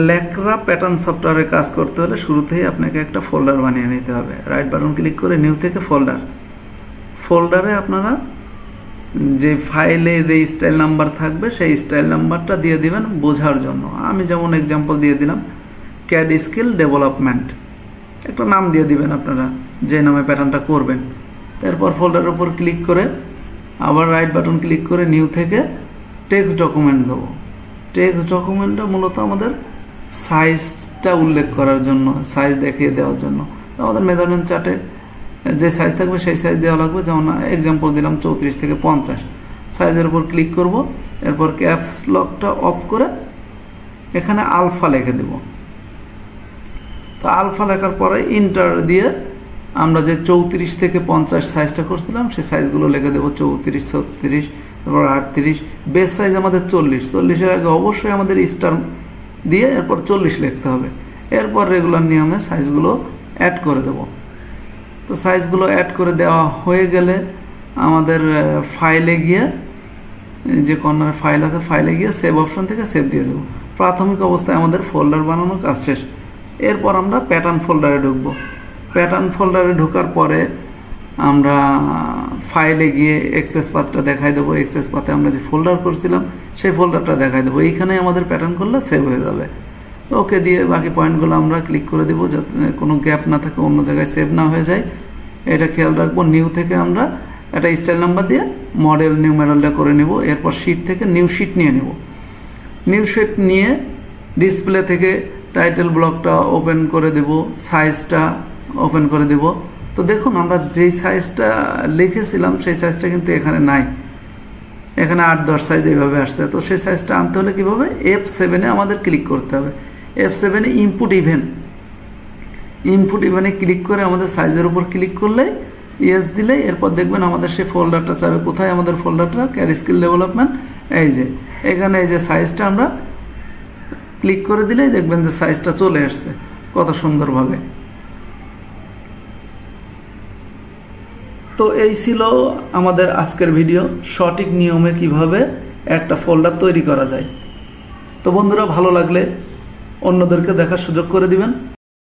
ল্যাকরা pattern সফটওয়্যারে কাজ করতে হলে শুরুতেই আপনাকে একটা ফোল্ডার বানিয়ে নিতে হবে। রাইট বাটন ক্লিক করে নিউ থেকে ফোল্ডারে আপনারা যে ফাইলে যে স্টাইল নাম্বার থাকবে সেই স্টাইল নাম্বারটা দিয়ে দিবেন বোঝার জন্য। আমি যেমন এক্সাম্পল দিয়ে দিলাম ক্যাড স্কিল ডেভেলপমেন্ট, একটা নাম দিয়ে দিবেন আপনারা যে নামে প্যাটার্নটা করবেন। তারপর ফোল্ডারের উপর ক্লিক করে আবার রাইট বাটন ক্লিক করে নিউ থেকে টেক্সট ডকুমেন্ট দেবো। টেক্সট ডকুমেন্টটা মূলত আমাদের সাইজটা উল্লেখ করার জন্য, সাইজ দেখিয়ে দেওয়ার জন্য। আমাদের মেজারমেন্ট চার্টে যে সাইজ থাকবে সেই সাইজ দেওয়া লাগবে। যেমন এক্সাম্পল দিলাম 34 থেকে 50। সাইজের উপর ক্লিক করব, এরপর ক্যাপস লকটা অফ করে এখানে আলফা লিখে দেব। তো আলফা লেখার পরে ইন্টার দিয়ে আমরা যে 34 থেকে 50 সাইজটা করছিলাম সেই সাইজগুলো লিখে দেবো। 34, 36, এরপর 38। বেস সাইজ আমাদের 40। 40-এর আগে অবশ্যই আমাদের স্টার দিয়ে এরপর 40 লিখতে হবে। এরপর রেগুলার নিয়মে সাইজগুলো অ্যাড করে দেব। তো সাইজগুলো অ্যাড করে দেওয়া হয়ে গেলে আমাদের ফাইলে গিয়ে, যে কর্নারে ফাইল আছে ফাইলে গিয়ে সেভ অপশন থেকে সেভ দিয়ে দেবো। প্রাথমিক অবস্থায় আমাদের ফোল্ডার বানানোর কাজ শেষ। এরপর আমরা প্যাটার্ন ফোল্ডারে ঢুকবো। প্যাটার্ন ফোল্ডারে ঢোকার পরে আমরা ফাইলে গিয়ে এক্সেস পাথটা দেখাই দেবো। এক্সেস পাথে আমরা যে ফোল্ডার করছিলাম সেই ফোল্ডারটা দেখাই দেবো। এইখানে আমাদের প্যাটার্ন করলে সেভ হয়ে যাবে। ওকে দিয়ে বাকি পয়েন্টগুলো আমরা ক্লিক করে দেবো যাতে কোনো গ্যাপ না থাকে, অন্য জায়গায় সেভ না হয়ে যায়, এটা খেয়াল রাখবো। নিউ থেকে আমরা একটা স্টাইল নাম্বার দিয়ে মডেল নিউ মডেলটা করে নেব। এরপর শিট থেকে নিউ শিট নিয়ে নেব। নিউ শিট নিয়ে ডিসপ্লে থেকে টাইটেল ব্লকটা ওপেন করে দেব, সাইজটা ওপেন করে দেব। তো দেখুন আমরা যেই সাইজটা লিখেছিলাম সেই সাইজটা কিন্তু এখানে নাই, এখানে 8-10 সাইজ এইভাবে আসছে। তো সেই সাইজটা আনতে হলে কীভাবে, F7-এ আমাদের ক্লিক করতে হবে। F7-এ ইনপুট ইভেনে ক্লিক করে আমাদের সাইজের উপর ক্লিক করলে ইয়েস দিলে এরপর দেখবেন আমাদের সেই ফোল্ডারটা চাবে। কোথায় আমাদের ফোল্ডারটা, ক্যাড স্কিল ডেভেলপমেন্ট, এই যে এখানে এই যে সাইজটা আমরা ক্লিক করে দিলেই দেখবেন যে সাইজটা চলে আসছে কত সুন্দরভাবে। তো এই ছিল আমাদের আজকের ভিডিও, সঠিক নিয়মে কিভাবে একটা ফোল্ডার তৈরি করা যায়। তো বন্ধুরা ভালো লাগলে অন্যদেরকে দেখার সুযোগ করে দিবেন।